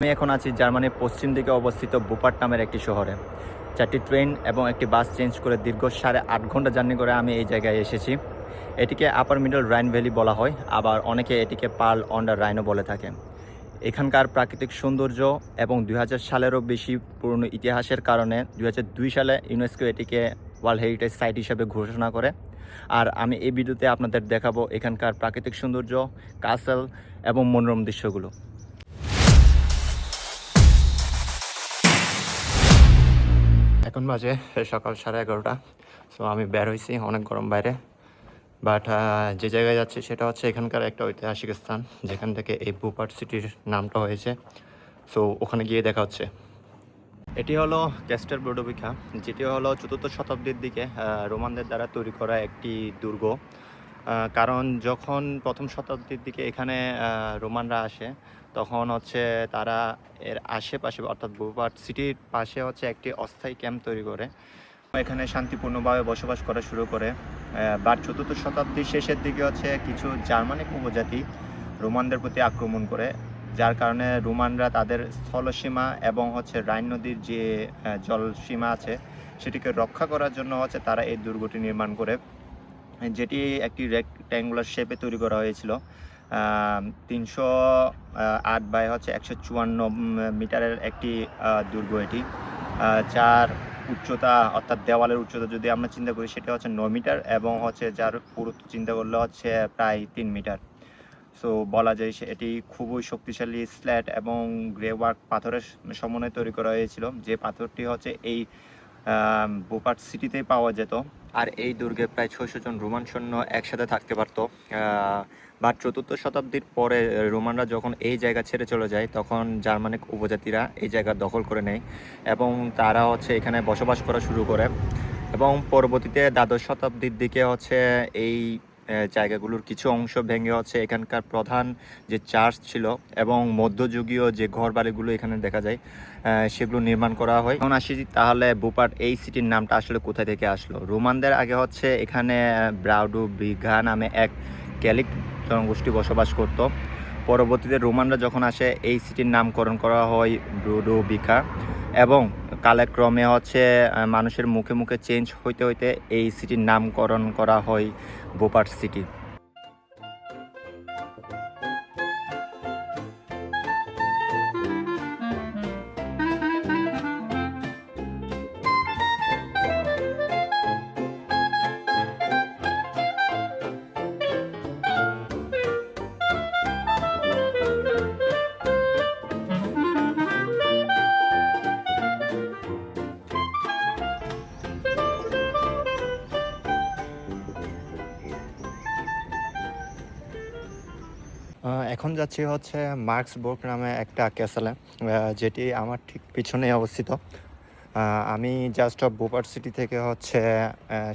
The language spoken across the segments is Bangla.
আমি এখন আছি জার্মানির পশ্চিম দিকে অবস্থিত বুপার্ট নামের একটি শহরে। ৪টি ট্রেন এবং একটি বাস চেঞ্জ করে দীর্ঘ ৮.৫ ঘন্টা জার্নি করে আমি এই জায়গায় এসেছি। এটিকে আপার মিডল রাইন ভ্যালি বলা হয়, আবার অনেকে এটিকে পার্ল অন দ্য রাইনও বলে থাকেন। এখানকার প্রাকৃতিক সৌন্দর্য এবং ২০০০ সালেরও বেশি পুরনো ইতিহাসের কারণে ২০০২ সালে ইউনেস্কো এটিকে ওয়ার্ল্ড হেরিটেজ সাইট হিসেবে ঘোষণা করে। আর আমি এই ভিডিওতে আপনাদের দেখাবো এখানকার প্রাকৃতিক সৌন্দর্য, কাসল এবং মনোরম দৃশ্যগুলো। এখন বাজে সকাল 11:30। সো আমি বের হয়েছি, অনেক গরম বাইরে। বাট যে জায়গায় যাচ্ছি সেটা হচ্ছে এখানকার একটা ঐতিহাসিক স্থান, যেখান থেকে এই বুপার্ট সিটির নামটা হয়েছে। সো ওখানে গিয়ে দেখা হচ্ছে। এটি হলো ক্যাস্টেল ব্রোডোভিকা, যেটি হলো ৪র্থ শতাব্দীর দিকে রোমানদের দ্বারা তৈরি করা একটি দুর্গ। কারণ যখন প্রথম শতাব্দীর দিকে এখানে রোমানরা আসে, তখন হচ্ছে তারা এর আশেপাশে অর্থাৎ বুপার্ট সিটির পাশে হচ্ছে একটি অস্থায়ী ক্যাম্প তৈরি করে এখানে শান্তিপূর্ণভাবে বসবাস করা শুরু করে। বাট ৪র্থ শতাব্দীর শেষের দিকে হচ্ছে কিছু জার্মানিক উপজাতি রোমানদের প্রতি আক্রমণ করে, যার কারণে রোমানরা তাদের স্থলসীমা এবং হচ্ছে রাইন নদীর যে জলসীমা আছে সেটিকে রক্ষা করার জন্য হচ্ছে তারা এই দুর্গটি নির্মাণ করে, যেটি একটি রেক্ট্যাঙ্গুলার শেপে তৈরি করা হয়েছিল। ৩০৮ বাই হচ্ছে ১৫৪ মিটারের একটি দুর্গ এটি, যার উচ্চতা অর্থাৎ দেওয়ালের উচ্চতা যদি আমরা চিন্তা করি সেটা হচ্ছে ৯ মিটার এবং হচ্ছে যার পুরুত্ব চিন্তা করলে হচ্ছে প্রায় ৩ মিটার। সো বলা যায় এটি খুবই শক্তিশালী স্ল্যাট এবং গ্রে ওয়ার্ক পাথরের সমন্বয়ে তৈরি করা হয়েছিল, যে পাথরটি হচ্ছে এই বুপার্ট সিটিতেই পাওয়া যেত। আর এই দুর্গে প্রায় ৬০০ জন রোমান সৈন্য একসাথে থাকতে পারত। বাট ৪র্থ শতাব্দীর পরে রোমানরা যখন এই জায়গা ছেড়ে চলে যায়, তখন জার্মানিক উপজাতিরা এই জায়গা দখল করে নেয় এবং তারা হচ্ছে এখানে বসবাস করা শুরু করে। এবং পরবর্তীতে দ্বাদশ শতাব্দীর দিকে হচ্ছে এই জায়গাগুলোর কিছু অংশ ভেঙে হচ্ছে এখানকার প্রধান যে চার্চ ছিল এবং মধ্যযুগীয় যে ঘর বাড়িগুলো এখানে দেখা যায় সেগুলো নির্মাণ করা হয়। এখন আসি তাহলে বুপার্ট এই সিটির নামটা আসলে কোথায় থেকে আসলো। রোমানদের আগে হচ্ছে এখানে ব্রাউডু বিঘা নামে এক ক্যালিক জনগোষ্ঠী বসবাস করত। পরবর্তীতে রোমানরা যখন আসে এই সিটির নামকরণ করা হয় ব্রুডোভিকা, এবং কালক্রমে হচ্ছে মানুষের মুখে মুখে চেঞ্জ হইতে হইতে এই সিটির নামকরণ করা হয় বুপার্ট সিটি। এখন যাচ্ছি হচ্ছে মার্কসবুর্গ নামে একটা ক্যাসেলে, যেটি আমার ঠিক পিছনেই অবস্থিত। আমি জাস্ট বুপার্ট সিটি থেকে হচ্ছে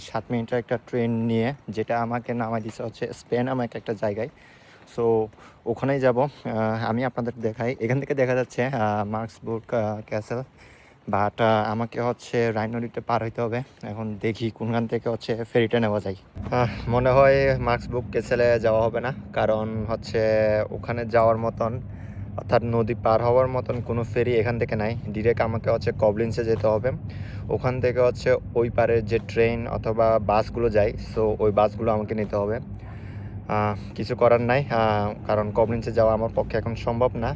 ৭ মিনিটের একটা ট্রেন নিয়ে, যেটা আমাকে নামাই দিচ্ছে হচ্ছে স্পেন নামে একটা জায়গায়। সো ওখানেই যাব। আমি আপনাদের দেখাই, এখান থেকে দেখা যাচ্ছে মার্কসবুর্গ ক্যাসেল। বাট আমাকে হচ্ছে রাইন নদীতে পার হইতে হবে। এখন দেখি কোনখান থেকে হচ্ছে ফেরিটা নেওয়া যায়। মনে হয় মার্কসবুর্গ ক্যাসেলে যাওয়া হবে না, কারণ হচ্ছে ওখানে যাওয়ার মতন অর্থাৎ নদী পার হওয়ার মতন কোনো ফেরি এখান থেকে নাই। ডিরেক্ট আমাকে হচ্ছে কবলিন্সে যেতে হবে। ওখান থেকে হচ্ছে ওই পারে যে ট্রেন অথবা বাসগুলো যায়, সো ওই বাসগুলো আমাকে নিতে হবে। কিছু করার নাই, কারণ কবলিন্সে যাওয়া আমার পক্ষে এখন সম্ভব না।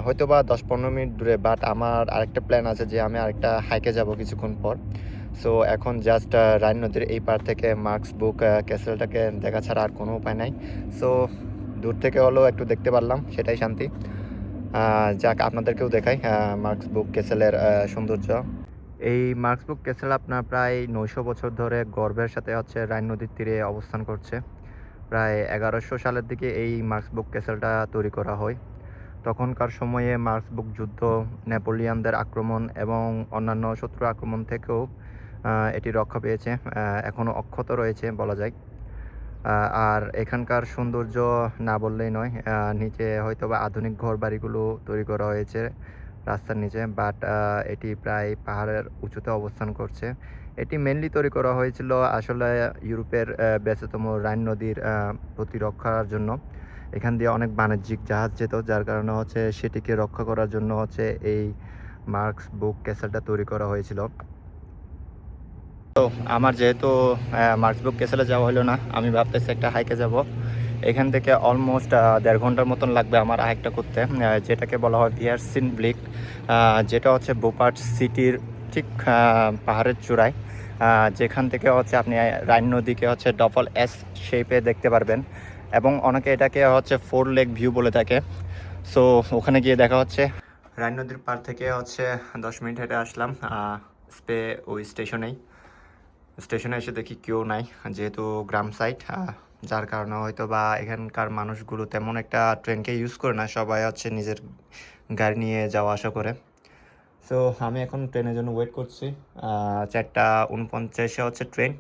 হয়তো বা ১০-১৫ মিনিট দূরে, বাট আমার আরেকটা প্ল্যান আছে যে আমি আরেকটা হাইকে যাব কিছুক্ষণ পর। সো এখন জাস্ট রাইন নদীর এই পার থেকে মার্কসবুর্গ ক্যাসেলটাকে দেখা ছাড়া আর কোনো উপায় নাই। সো দূর থেকে হলেও একটু দেখতে পারলাম, সেটাই শান্তি। যাক, আপনাদেরকেও দেখাই মার্কসবুর্গ ক্যাসেলের সৌন্দর্য। এই মার্কসবুর্গ ক্যাসেল আপনার প্রায় ৯০০ বছর ধরে গর্বের সাথে হচ্ছে রাইন নদীর তীরে অবস্থান করছে। প্রায় ১১০০ সালের দিকে এই মার্কসবুর্গ ক্যাসেলটা তৈরি করা হয়। তখনকার সময়ে মার্কসবুর্গ যুদ্ধ, নেপোলিয়ানদের আক্রমণ এবং অন্যান্য শত্রুর আক্রমণ থেকেও এটি রক্ষা পেয়েছে, এখনও অক্ষত রয়েছে বলা যায়। আর এখানকার সৌন্দর্য না বললেই নয়। নিচে হয়তো বা আধুনিক ঘর বাড়িগুলো তৈরি করা হয়েছে রাস্তার নিচে, বাট এটি প্রায় পাহাড়ের উঁচুতে অবস্থান করছে। এটি মেনলি তৈরি করা হয়েছিল আসলে ইউরোপের ব্যস্ততম রাইন নদীর প্রতিরক্ষার জন্য। এখান দিয়ে অনেক বাণিজ্যিক জাহাজ যেত, যার কারণে হচ্ছে সেটিকে রক্ষা করার জন্য হচ্ছে এই মার্কস বুক ক্যাসেলটা তৈরি করা হয়েছিল। তো আমার যেহেতু মার্কস বুক ক্যাসেলে যাওয়া হলো না, আমি ভাবতেছি একটা হাইকে যাব। এখান থেকে অলমোস্ট 1.5 ঘন্টার মতন লাগবে আমার হাইকটা করতে, যেটাকে বলা হয় ভিয়ারসিন ব্লিক, যেটা হচ্ছে বুপার্ট সিটির ঠিক পাহাড়ের চূড়ায়, যেখান থেকে হচ্ছে আপনি রাইন নদীকে হচ্ছে ডবল এস শেপে দেখতে পারবেন, এবং অনেকে এটাকে হচ্ছে 4 লেক ভিউ বলে থাকে। সো ওখানে গিয়ে দেখা হচ্ছে। রাইন নদীর পার থেকে হচ্ছে 10 মিনিট হেঁটে আসলাম স্পে ওই স্টেশনে এসে দেখি কেউ নাই, যেহেতু গ্রাম সাইড, যার কারণে হয়তো বা এখানকার মানুষগুলো তেমন একটা ট্রেনকে ইউজ করে না, সবাই হচ্ছে নিজের গাড়ি নিয়ে যাওয়া আসা করে। সো আমি এখন ট্রেনের জন্য ওয়েট করছি, 4:49 হচ্ছে ট্রেন।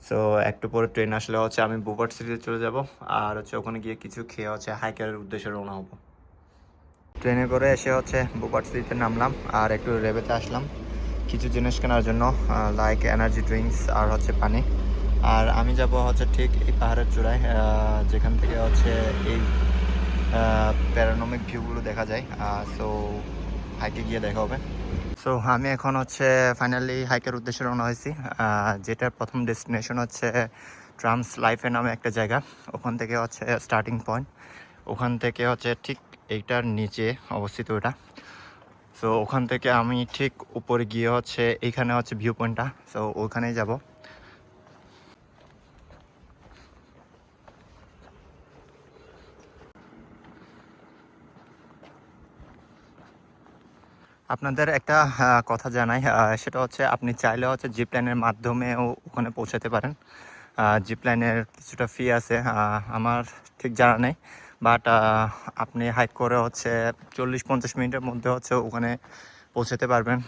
সো একটু পরে ট্রেন আসলে হচ্ছে আমি বুপার্ট সিটিতে চলে যাব, আর হচ্ছে ওখানে গিয়ে কিছু খেয়ে হচ্ছে হাইকের উদ্দেশ্যে রওনা হবো। ট্রেনে করে এসে হচ্ছে বুপার্ট সিটিতে নামলাম, আর একটু রেবেতে আসলাম কিছু জিনিস কেনার জন্য, লাইক এনার্জি ড্রিঙ্কস আর হচ্ছে পানি। আর আমি যাব হচ্ছে ঠিক এই পাহাড়ের চূড়ায়, যেখান থেকে হচ্ছে এই প্যারানমিক ভিউগুলো দেখা যায়। সো হাইকে গিয়ে দেখা হবে। সো আমি এখন হচ্ছে ফাইনালি হাইকের উদ্দেশ্যে রওনা হয়েছি, যেটার প্রথম ডেস্টিনেশন হচ্ছে ট্রামস লাইফে নামে একটা জায়গা। ওখান থেকে হচ্ছে স্টার্টিং পয়েন্ট, ওখান থেকে হচ্ছে ঠিক এইটার নিচে অবস্থিত ওটা। সো ওখান থেকে আমি ঠিক উপরে গিয়ে হচ্ছে এইখানে হচ্ছে ভিউ পয়েন্টটা, সো ওখানেই যাব। আপনাদের একটা কথা জানাই, সেটা হচ্ছে আপনি চাইলে হচ্ছে জিপ লাইনের মাধ্যমেও ওখানে পৌঁছাতে পারেন। জিপ লাইনের কিছুটা ফি আছে, আমার ঠিক জানা নেই, বাট আপনি হাইক করে হচ্ছে 40-50 মিনিটের মধ্যে হচ্ছে ওখানে পৌঁছাতে পারবেন।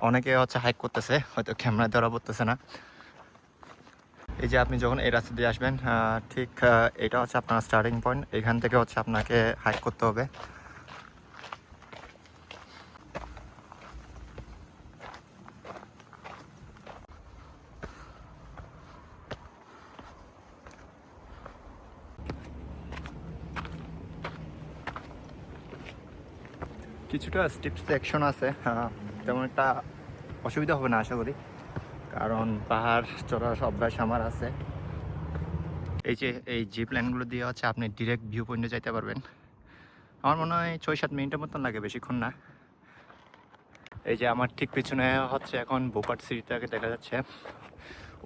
অনেকে হচ্ছে হাইক করতেছে, হয়তো ক্যামেরায় ধরা পড়তেছে না। এই যে আপনি যখন এই রাস্তা দিয়ে আসবেন, ঠিক এটা হচ্ছে আপনার স্টার্টিং পয়েন্ট, এখান থেকে হচ্ছে আপনাকে হাইক করতে হবে। কিছুটা স্টিপ সেকশন আছে, তেমন একটা অসুবিধা হবে না আশা করি, কারণ পাহাড় চড়ার অভ্যাস আমার আছে। এই যে এই জিপ লাইনগুলো দিয়ে হচ্ছে আপনি ডিরেক্ট ভিউ পয়েন্টে যাইতে পারবেন। আমার মনে হয় 6-7 মিনিটের মতন লাগে, বেশিক্ষণ না। এই যে আমার ঠিক পিছনে হচ্ছে এখন বুপার্ট সিটিটাকে দেখা যাচ্ছে,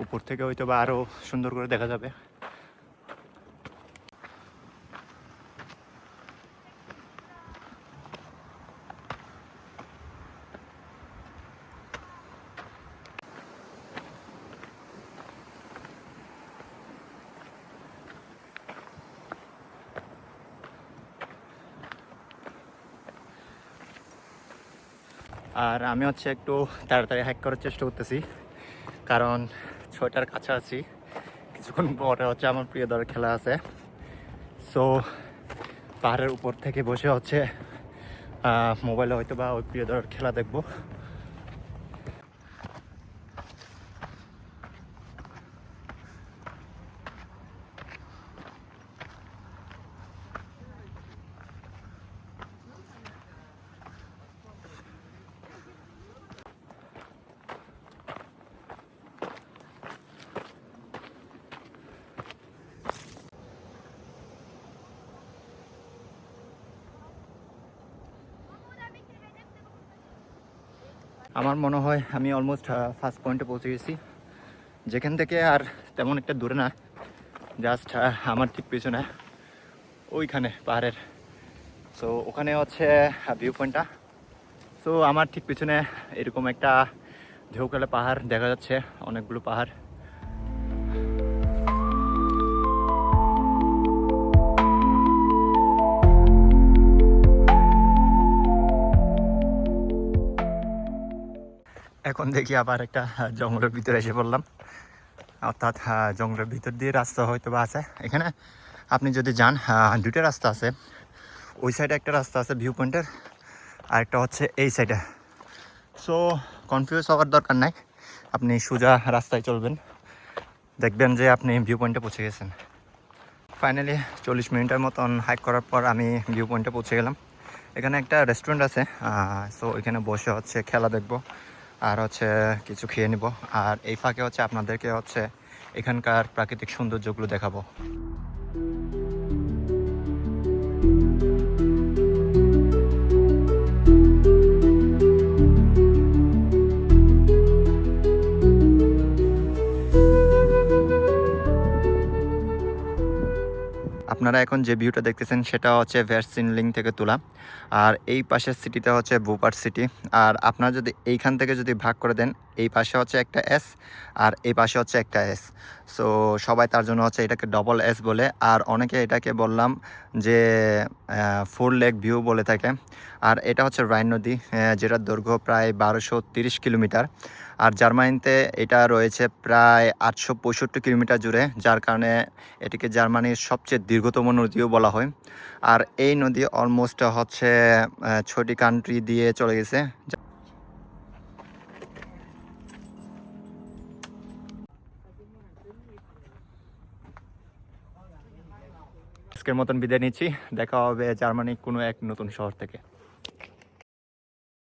উপর থেকে হয়তো বা আরও সুন্দর করে দেখা যাবে। আর আমি হচ্ছে একটু তাড়াতাড়ি হাইক করার চেষ্টা করতেছি, কারণ 6টার কাছাকাছি, কিছুক্ষণ পরে হচ্ছে আমার প্রিয় দলের খেলা আছে। সো পাহাড়ের উপর থেকে বসে হচ্ছে মোবাইলে হয়তো বা ওই প্রিয় দলের খেলা দেখবো। আমার মনে হয় আমি অলমোস্ট ফার্স্ট পয়েন্টে পৌঁছে গেছি, যেখান থেকে আর তেমন একটা দূরে না, জাস্ট আমার ঠিক পিছনে ওইখানে পাহাড়ের। সো ওখানে হচ্ছে ভিউ পয়েন্টটা। সো আমার ঠিক পিছনে এরকম একটা ঢেউখালে পাহাড় দেখা যাচ্ছে, অনেকগুলো পাহাড়। এখন দেখি আবার একটা জঙ্গলের ভিতরে এসে পড়লাম, অর্থাৎ জঙ্গলের ভিতর দিয়ে রাস্তা হয়তো বা আছে এখানে। আপনি যদি যান, দুইটা রাস্তা আছে, ওই সাইডে একটা রাস্তা আছে ভিউ পয়েন্টের, আর একটা হচ্ছে এই সাইডে। সো কনফিউজ হওয়ার দরকার নাই, আপনি সোজা রাস্তায় চলবেন, দেখবেন যে আপনি ভিউ পয়েন্টে পৌঁছে গেছেন। ফাইনালি 40 মিনিটের মতন হাইক করার পর আমি ভিউ পয়েন্টে পৌঁছে গেলাম। এখানে একটা রেস্টুরেন্ট আছে, সো এখানে বসে হচ্ছে খেলা দেখবো আর হচ্ছে কিছু খেয়ে নিব। আর এই ফাঁকে হচ্ছে আপনাদেরকে হচ্ছে এখানকার প্রাকৃতিক সৌন্দর্যগুলো দেখাবো। আপনারা এখন যে ভিউটা দেখতেছেন সেটা হচ্ছে ভ্যাটসিনলিং থেকে তোলা। আর এই পাশের সিটিতে হচ্ছে বুপার সিটি। আর আপনারা যদি এইখান থেকে যদি ভাগ করে দেন, এই পাশে হচ্ছে একটা এস আর এই পাশে হচ্ছে একটা এস। সো সবাই তার জন্য হচ্ছে এটাকে ডবল এস বলে, আর অনেকে এটাকে বললাম যে 4 লেক ভিউ বলে থাকে। আর এটা হচ্ছে রাইন নদী, যেটার দৈর্ঘ্য প্রায় 1230 কিলোমিটার। আর জার্মানিতে এটা রয়েছে প্রায় 865 কিলোমিটার জুড়ে, যার কারণে এটিকে জার্মানির সবচেয়ে দীর্ঘতম নদীও বলা হয়। আর এই নদী অলমোস্ট হচ্ছে 6টি কান্ট্রি দিয়ে চলে গেছে। আজকের মতন বিদায় নিচ্ছি, দেখা হবে জার্মানির কোনো এক নতুন শহর থেকে।